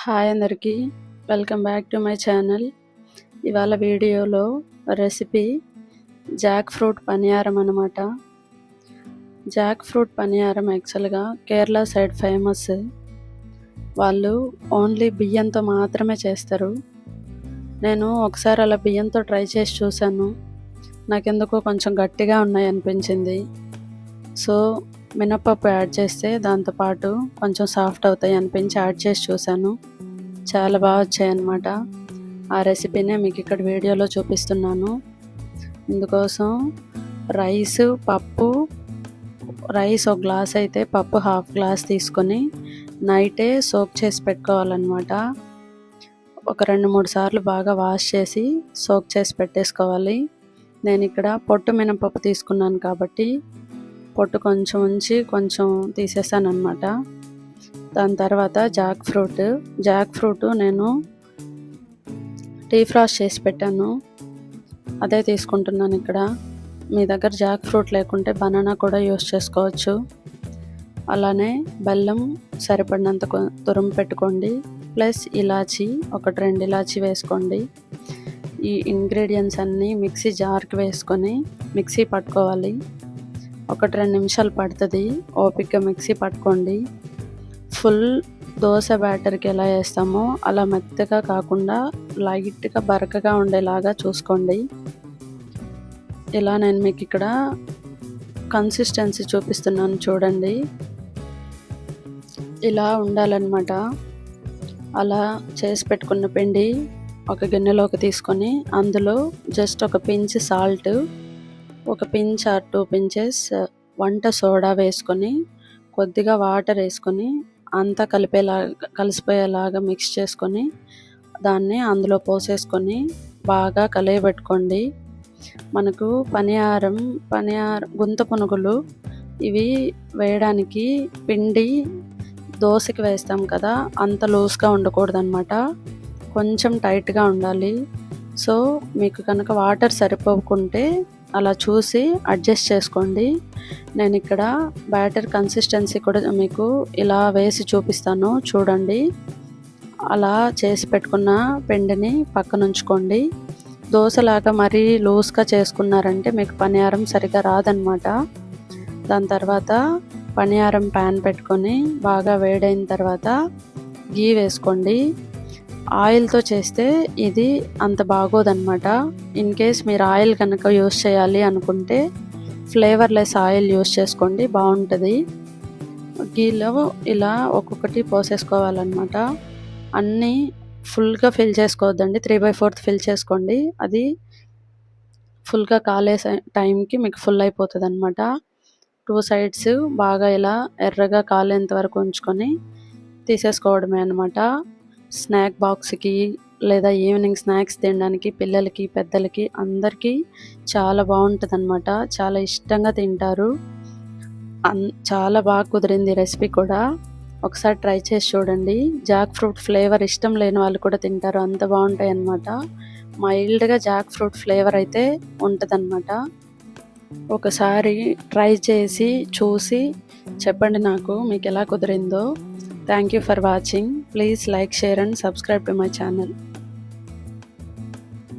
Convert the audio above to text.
Hi అందరికీ, welcome back to my channel. ఇవాళ వీడియోలో రెసిపీ జాక్ ఫ్రూట్ పనియారం అన్నమాట. జాక్ ఫ్రూట్ పనియారం యాక్చువల్గా కేరళ సైడ్ ఫేమస్. వాళ్ళు ఓన్లీ బియ్యంతో మాత్రమే చేస్తారు. నేను ఒకసారి అలా బియ్యంతో ట్రై చేసి చూశాను. నాకెందుకో కొంచెం గట్టిగా ఉన్నాయి అనిపించింది. సో మినపప్పు యాడ్ చేస్తే దాంతోపాటు కొంచెం సాఫ్ట్ అవుతాయి అనిపించి యాడ్ చేసి చూశాను. చాలా బాగా వచ్చాయి అన్నమాట. ఆ రెసిపీనే మీకు ఇక్కడ వీడియోలో చూపిస్తున్నాను. ఇందుకోసం రైస్ ఒక గ్లాస్ అయితే పప్పు హాఫ్ గ్లాస్ తీసుకొని నైటే సోక్ చేసి పెట్టుకోవాలన్నమాట. ఒక 2-3 సార్లు బాగా వాష్ చేసి సోక్ చేసి పెట్టేసుకోవాలి. నేను ఇక్కడ పొట్టు మినపప్పు తీసుకున్నాను కాబట్టి పొట్టు కొంచెం ఉంచి కొంచెం తీసేసాను అన్నమాట. దాని తర్వాత జాక్ ఫ్రూట్ నేను డీఫ్రాస్ట్ చేసి పెట్టాను, అదే తీసుకుంటున్నాను ఇక్కడ. మీ దగ్గర జాక్ ఫ్రూట్ లేకుంటే బనానా కూడా యూస్ చేసుకోవచ్చు. అలానే బెల్లం సరిపడినంత తురుము పెట్టుకోండి, ప్లస్ ఇలాచి 1-2 ఇలాచి వేసుకోండి. ఈ ఇంగ్రీడియంట్స్ అన్నీ మిక్సీ జార్కి వేసుకొని మిక్సీ పట్టుకోవాలి. 1-2 నిమిషాలు పడుతుంది, ఓపిక్గా మిక్సీ పట్టుకోండి. ఫుల్ దోశ బ్యాటర్కి ఎలా వేస్తామో అలా మెత్తగా కాకుండా లైట్గా బరకగా ఉండేలాగా చూసుకోండి. ఇలా నేను మీకు ఇక్కడ కన్సిస్టెన్సీ చూపిస్తున్నాను చూడండి. ఇలా ఉండాలన్నమాట. అలా చేసి పెట్టుకున్న పిండి ఒక గిన్నెలోకి తీసుకొని అందులో జస్ట్ ఒక పించ్ సాల్ట్, ఒక పించ్ ఆర్ 2 పించెస్ వంట సోడా వేసుకొని కొద్దిగా వాటర్ వేసుకొని అంతా కలిసిపోయేలాగా మిక్స్ చేసుకొని దాన్ని అందులో పోసేసుకొని బాగా కలియబెట్టుకోండి. మనకు పనియారం గుంత పునుగులు ఇవి వేయడానికి పిండి దోశకి వేస్తాం కదా, అంత లూజ్గా ఉండకూడదన్నమాట, కొంచెం టైట్గా ఉండాలి. సో మీకు కనుక వాటర్ సరిపోకుంటే అలా చూసి అడ్జస్ట్ చేసుకోండి. నేను ఇక్కడ బ్యాటర్ కన్సిస్టెన్సీ కూడా మీకు ఇలా వేసి చూపిస్తాను చూడండి. అలా చేసి పెట్టుకున్న పిండిని పక్కన ఉంచుకోండి. దోశలాగా మరీ లూజ్గా చేసుకున్నారంటే మీకు పనియారం సరిగా రాదనమాట. దాని తర్వాత పనియారం ప్యాన్ పెట్టుకొని బాగా వేడైన తర్వాత గీ వేసుకోండి. ఆయిల్తో చేస్తే ఇది అంత బాగోదన్నమాట. ఇన్ కేస్ మీరు ఆయిల్ కనుక యూస్ చేయాలి అనుకుంటే ఫ్లేవర్లెస్ ఆయిల్ యూస్ చేసుకోండి, బాగుంటుంది. గీలో ఇలా ఒక్కొక్కటి పోసేసుకోవాలన్నమాట. అన్నీ ఫుల్గా ఫిల్ చేసుకోవద్దండి, 3/4 ఫిల్ చేసుకోండి. అది ఫుల్గా కాలే టైంకి మీకు ఫుల్ అయిపోతుంది అనమాట. 2 సైడ్స్ బాగా ఇలా ఎర్రగా కాలేంత వరకు ఉంచుకొని తీసేసుకోవడమే అనమాట. స్నాక్ బాక్స్కి లేదా ఈవినింగ్ స్నాక్స్ తినడానికి పిల్లలకి పెద్దలకి అందరికీ చాలా బాగుంటుంది అనమాట. చాలా ఇష్టంగా తింటారు. చాలా బాగా కుదిరింది రెసిపీ కూడా. ఒకసారి ట్రై చేసి చూడండి. జాక్ ఫ్రూట్ ఫ్లేవర్ ఇష్టం లేని వాళ్ళు కూడా తింటారు, అంత బాగుంటాయి అన్నమాట. మైల్డ్గా జాక్ ఫ్రూట్ ఫ్లేవర్ అయితే ఉంటుందన్నమాట. ఒకసారి ట్రై చేసి చూసి చెప్పండి నాకు మీకు ఎలా కుదిరిందో. Thank you for watching. Please like, share and subscribe to my channel.